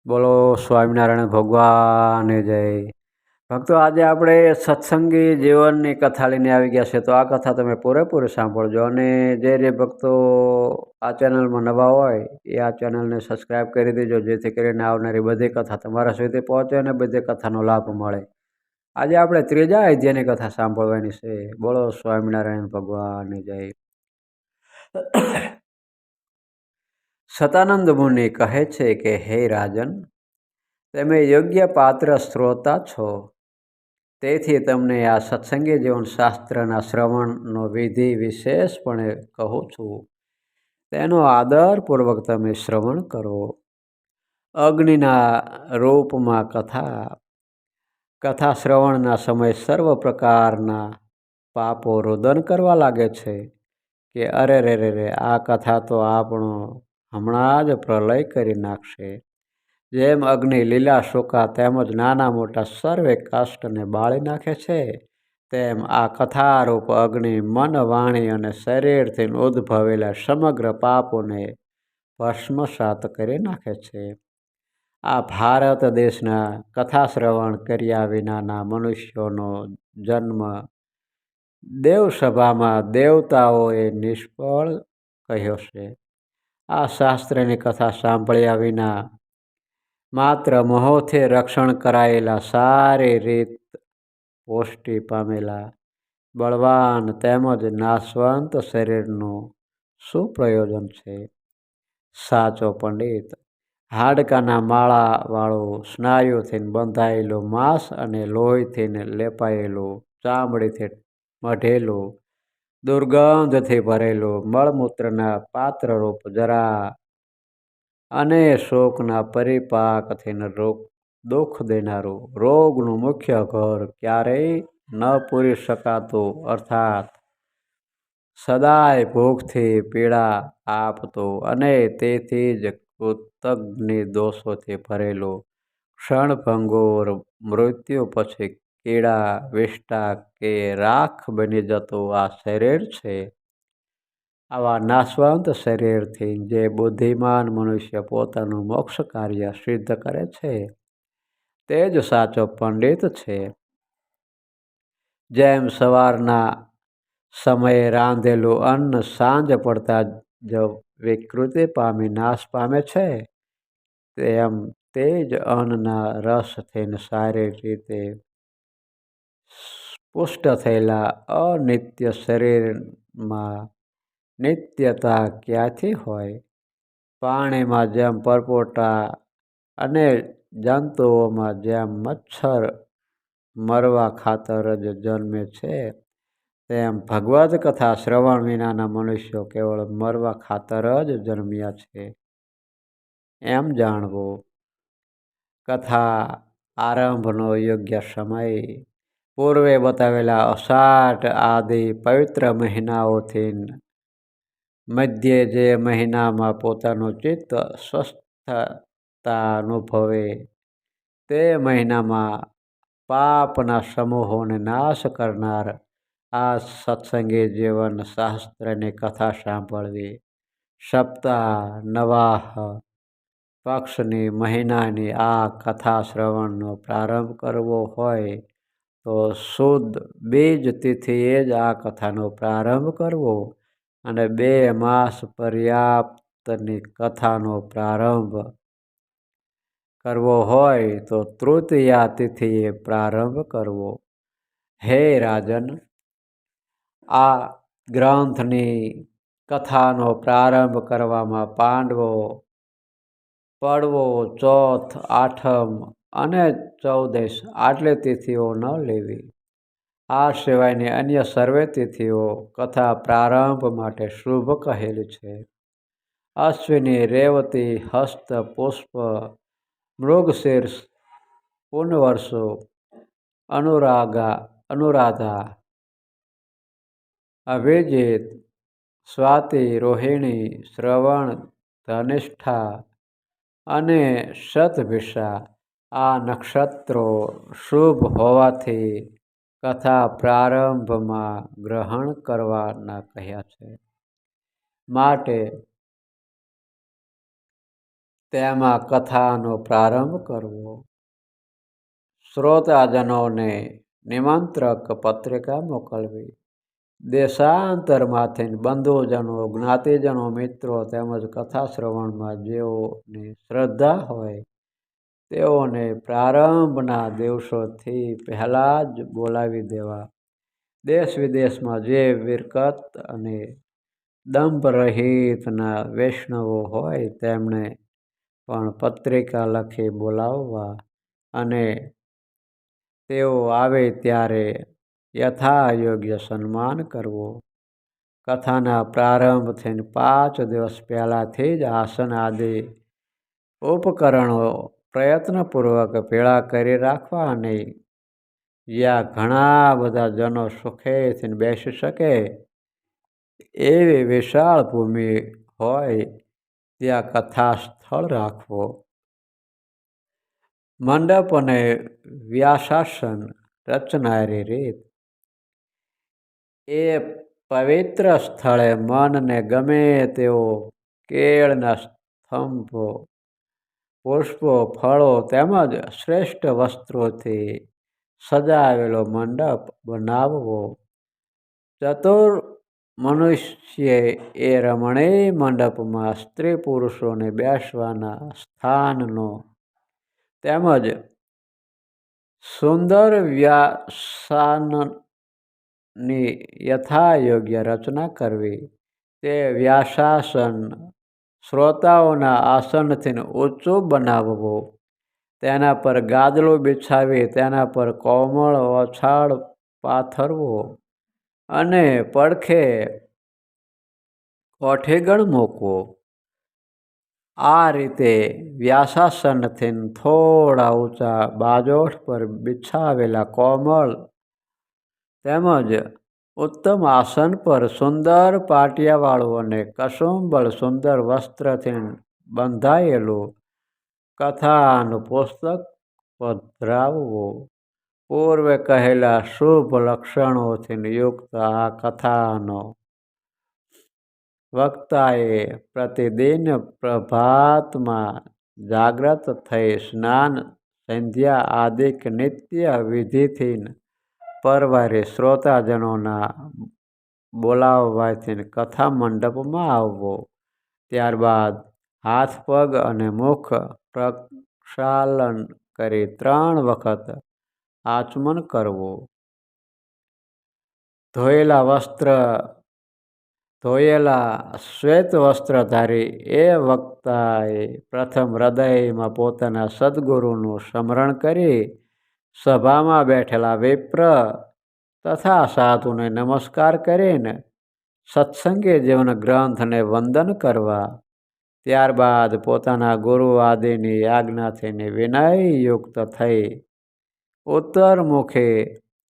બોલો સ્વામિનારાયણ ભગવાન જય. ભક્તો, આજે આપણે સત્સંગી જીવનની કથા લઈને આવી ગયા છે. તો આ કથા તમે પૂરેપૂરી સાંભળજો. અને જે ભક્તો આ ચેનલમાં નવા હોય એ આ ચેનલને સબસ્ક્રાઈબ કરી દેજો, જેથી કરીને આવનારી બધી કથા તમારા સુધી પહોંચે અને બધી કથાનો લાભ મળે. આજે આપણે ત્રીજા અધ્યાયની કથા સાંભળવાની છે. બોલો સ્વામિનારાયણ ભગવાન જય. સતાનંદ મુનિ કહે છે કે હે રાજન, તમે યોગ્ય પાત્ર શ્રોતા છો, તેથી તમને આ સત્સંગી જીવન શાસ્ત્રના શ્રવણનો વિધિ વિશેષપણે કહું છું. તેનો આદરપૂર્વક તમે શ્રવણ કરો. અગ્નિના રૂપમાં કથા શ્રવણના સમયે સર્વ પ્રકારના પાપો રુદન કરવા લાગે છે કે અરે રે, આ કથા તો આપણો હમણાં જ પ્રલય કરી નાખશે. જેમ અગ્નિ લીલા સૂકા તેમજ નાના મોટા સર્વે કષ્ટને બાળી નાખે છે, તેમ આ કથારૂપ અગ્નિ મન, વાણી અને શરીરથી ઉદ્ભવેલા સમગ્ર પાપોને ભસ્મસાત કરી નાખે છે. આ ભારત દેશના કથા શ્રવણ કર્યા વિનાના મનુષ્યોનો જન્મ દેવસભામાં દેવતાઓએ નિષ્ફળ કહ્યો છે. આ શાસ્ત્રની કથા સાંભળ્યા વિના માત્ર મોહથી રક્ષણ કરાયેલા, સારી રીત પુષ્ટિ પામેલા, બળવાન તેમજ નાશવંત શરીરનું શું પ્રયોજન છે? સાચો પંડિત હાડકાના માળાવાળું, સ્નાયુથી બંધાયેલું, માંસ અને લોહીથી લેપાયેલું, ચામડીથી મઢેલું, દુર્ગંધથી ભરેલું, મળમૂત્રના પાત્રરૂપ જરા અને શોકના પરિપાકથી દુઃખ દેનારું, રોગનું મુખ્ય ઘર ક્યારેય ન પૂરી શકાતું, અર્થાત સદાય ભૂખથી પીડા આપતું અને તેથી જ કૃતજ્ઞ દોષોથી ભરેલું, ક્ષણભંગુર મૃત્યુ પછી કીડા વિષ્ટા કે રાખ બની જતું આ શરીર છે. આવા નાશવંત શરીરથી જે બુદ્ધિમાન મનુષ્ય પોતાનું મોક્ષ કાર્ય સિદ્ધ કરે છે, તે જ સાચો પંડિત છે. જેમ સવારના સમયે રાંધેલું અન્ન સાંજ પડતા જ વિકૃતિ પામી નાશ પામે છે, તેમ તે જ અન્નના રસથી સારી રીતે પુષ્ટ થયેલા અનિત્ય શરીરમાં નિત્યતા ક્યાંથી હોય? પાણીમાં જેમ પરપોટા અને જંતુઓમાં જેમ મચ્છર મરવા ખાતર જ જન્મે છે, તેમ ભગવદ્ કથા શ્રવણ વિનાના મનુષ્યો કેવળ મરવા ખાતર જ જન્મ્યા છે, એમ જાણવું. કથા આરંભનો યોગ્ય સમય પૂર્વે બતાવેલા અષાઢ આદિ પવિત્ર મહિનાઓથી મધ્યે જે મહિનામાં પોતાનું ચિત્ત સ્વસ્થતા અનુભવે, તે મહિનામાં પાપના સમૂહોને નાશ કરનાર આ સત્સંગી જીવન શાસ્ત્રની કથા સાંભળવી. સપ્તાહ, નવાહ, પક્ષની, મહિનાની આ કથા શ્રવણનો પ્રારંભ કરવો હોય તો શુદ્ધ બીજ તિથિએ જ આ કથાનો પ્રારંભ કરવો, અને 2 માસ પર્યાપ્તની કથાનો પ્રારંભ કરવો હોય તો તૃતીયા તિથિએ પ્રારંભ કરવો. હે રાજન, આ ગ્રંથની કથાનો પ્રારંભ કરવામાં પાંડવો, પડવો, ચોથ, આઠમ અને ચૌદશ આટલી તિથિઓ ન લેવી. આ સિવાયની અન્ય સર્વે તિથિઓ કથા પ્રારંભ માટે શુભ કહેલી છે. અશ્વિની, રેવતી, હસ્ત, પુષ્પ, મૃગશીર્ષ, પુનર્વસુ, અનુરાધા, અભિજીત, સ્વાતિ, રોહિણી, શ્રવણ, ધનિષ્ઠા અને શતભિષા આ નક્ષત્રો શુભ હોવાથી કથા પ્રારંભમાં ગ્રહણ કરવાના કહ્યા છે. માટે તેમાં કથાનો પ્રારંભ કરવો. શ્રોતાજનોને નિમંત્રક પત્રિકા મોકલવી. દેશાંતરમાંથી બંધુજનો, જ્ઞાતિજનો, મિત્રો તેમજ કથા શ્રવણમાં જેઓની શ્રદ્ધા હોય તેઓને પ્રારંભના દિવસોથી પહેલાં જ બોલાવી દેવા. દેશ વિદેશમાં જે વિરકત અને દંભ રહિતના વૈષ્ણવો હોય તેમણે પણ પત્રિકા લખી બોલાવવા અને તેઓ આવે ત્યારે યથાયોગ્ય સન્માન કરવું. કથાના પ્રારંભથી 5 દિવસ પહેલાંથી જ આસન આદિ ઉપકરણો પ્રયત્નપૂર્વક ભેળા કરી રાખવા અને જ્યાં ઘણા બધા જનો સુખેથી બેસી શકે એવી વિશાળ ભૂમિ હોય ત્યાં કથા સ્થળ રાખવો. મંડપ અને વ્યાસાસન રચનારી રીત. એ પવિત્ર સ્થળે મનને ગમે તેવો કેળના સ્તંભો, પુષ્પો, ફળો તેમજ શ્રેષ્ઠ વસ્ત્રોથી સજાવેલો મંડપ બનાવવો. ચતુર મનુષ્યે એ રમણીય મંડપમાં સ્ત્રી પુરુષોને બેસવાના સ્થાનનો તેમજ સુંદર વ્યાસાનની યથાયોગ્ય રચના કરવી. તે વ્યાસાસન શ્રોતાઓના આસનથી ઊંચું બનાવવું. તેના પર ગાદલું બિછાવી તેના પર કોમળ ઓછાળ પાથરવો અને પડખે કોઠીગણ મૂકવો. આ રીતે વ્યાસાસનથી થોડા ઊંચા બાજોઠ પર બિછાવેલા કોમળ તેમજ ઉત્તમ આસન પર સુંદર પાટિયાવાળું અને કસુંબળ સુંદર વસ્ત્રથી બંધાયેલું કથાનું પુસ્તક પધરાવવું. પૂર્વે કહેલા શુભ લક્ષણોથી યુક્ત આ કથાનો વક્તાએ પ્રતિદિન પ્રભાતમાં જાગ્રત થઈ સ્નાન સંધ્યા આદિક નિત્ય વિધિથી પરવારી શ્રોતાજનોના બોલાવવાથી કથા મંડપમાં આવવો. ત્યારબાદ હાથ પગ અને મુખ પ્રક્ષાલન કરી 3 વખત આચમન કરવું. ધોયેલા શ્વેત વસ્ત્રધારી એ વક્તાએ પ્રથમ હૃદયમાં પોતાના સદ્ગુરુનું સ્મરણ કરી સભામાં બેઠેલા વિપ્ર તથા સાધુને નમસ્કાર કરીને સત્સંગી જીવન ગ્રંથને વંદન કરવા. ત્યારબાદ પોતાના ગુરુ આદિની આજ્ઞાથી વિનયયુક્ત થઈ ઉત્તરમુખે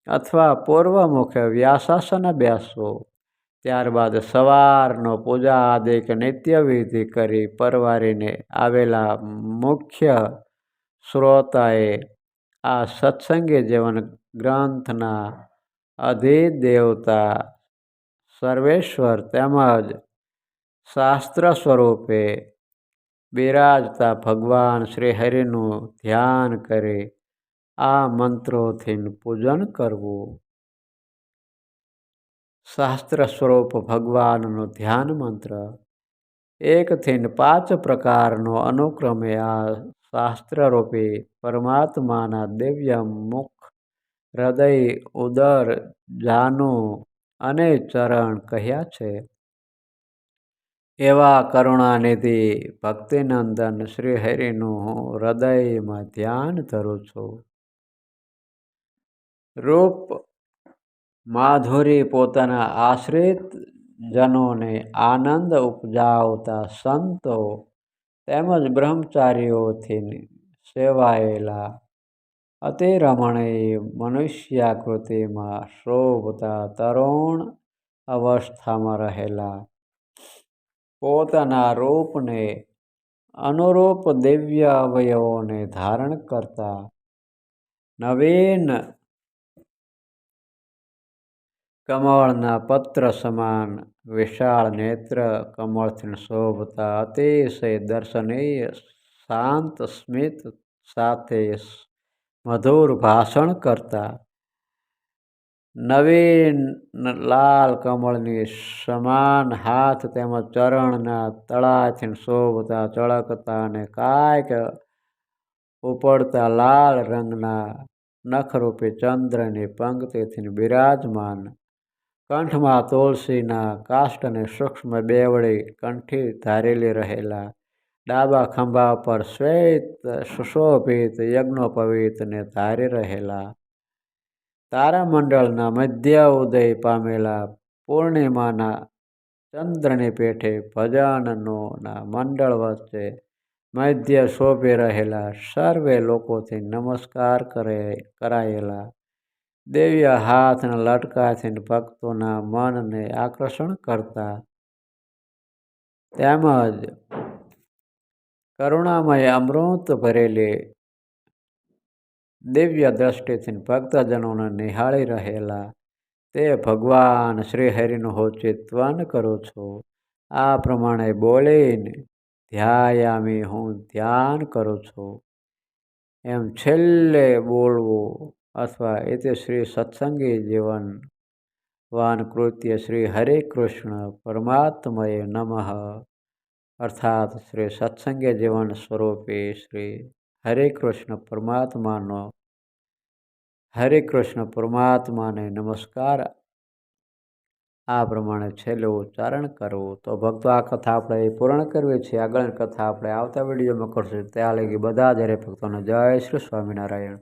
અથવા પૂર્વમુખે વ્યાસાસન બેસવું. ત્યારબાદ સવારનો પૂજા આદિક નિત્યવિધિ કરી પરવારીને આવેલા મુખ્ય શ્રોતાએ આ સત્સંગી જીવન ગ્રંથના અધિદેવતા સર્વેશ્વર તેમજ શાસ્ત્ર સ્વરૂપે બિરાજતા ભગવાન શ્રીહરિનું ધ્યાન કરી આ મંત્રોથી પૂજન કરવું. શાસ્ત્ર સ્વરૂપ ભગવાનનું ધ્યાન મંત્ર. 1 થી 5 પ્રકારનો અનુક્રમે આ શાસ્ત્રરૂપી પરમાત્માના દિવ્ય મુખ, હૃદય, ઉદર, જાનું અને ચરણ કહ્યા છે. એવા કરુણાનિધિ ભક્તિનંદન શ્રીહરિનું હું હૃદયમાં ધ્યાન ધરું છું. રૂપ માધુરી પોતાના આશ્રિત જનોને આનંદ ઉપજાવતા સંતો તેમજ બ્રહ્મચારીઓથી સેવાયેલા અતિ રમણીય મનુષ્યાકૃતિમાં શોભતા તરુણ અવસ્થામાં રહેલા પોતાના રૂપને અનુરૂપ દિવ્ય અવયવોને ધારણ કરતા નવીન કમળના પત્ર સમાન વિશાળ નેત્ર કમળથી શોભતા અતિશય દર્શનીય શાંત સ્મિત સાથે મધુર ભાષણ કરતા, નવીન લાલ કમળની સમાન હાથ તેમજ ચરણના તળાથી શોભતા ચળકતા અને કાંઈક ઉપડતા લાલ રંગના નખરૂપી ચંદ્રની પંક્તિથી બિરાજમાન, કંઠમાં તુલસીના કાષ્ઠને સૂક્ષ્મ બેવડી કંઠી ધારેલી રહેલા, ડાબા ખંભા પર શ્વેત સુશોભિત યજ્ઞોપવીતને ધારી રહેલા, તારામંડળના મધ્ય ઉદય પામેલા પૂર્ણિમાના ચંદ્રની પેઠે ભજનોના મંડળ વચ્ચે મધ્ય શોભી રહેલા, સર્વે લોકોથી નમસ્કાર કરાયેલા દિવ્ય હાથના લટકાથી ભક્તોના મનને આકર્ષણ કરતા, તેમજ કરુણામય અમૃત ભરેલી દિવ્ય દ્રષ્ટિથી ભક્તજનોને નિહાળી રહેલા, તે ભગવાન શ્રીહરિનું હું ચિંતન કરું છું. આ પ્રમાણે બોલીને ધ્યાયામી, હું ધ્યાન કરું છું એમ છેલ્લે બોલવું, અથવા ઇતિ શ્રી સત્સંગી જીવન વાન કૃત્ય શ્રી હરે કૃષ્ણ પરમાત્મયે નમઃ, અર્થાત શ્રી સત્સંગી જીવન સ્વરૂપી શ્રી હરે કૃષ્ણ પરમાત્માને નમસ્કાર. આ પ્રમાણે છેલ્લે ઉચ્ચારણ કરવું. તો ભક્તો, આ કથા આપણે પૂર્ણ કરવી છે. આગળની કથા આપણે આવતા વિડીયોમાં કરશું. ત્યાં લગી બધા જ હરે ભક્તોને જય શ્રી સ્વામિનારાયણ.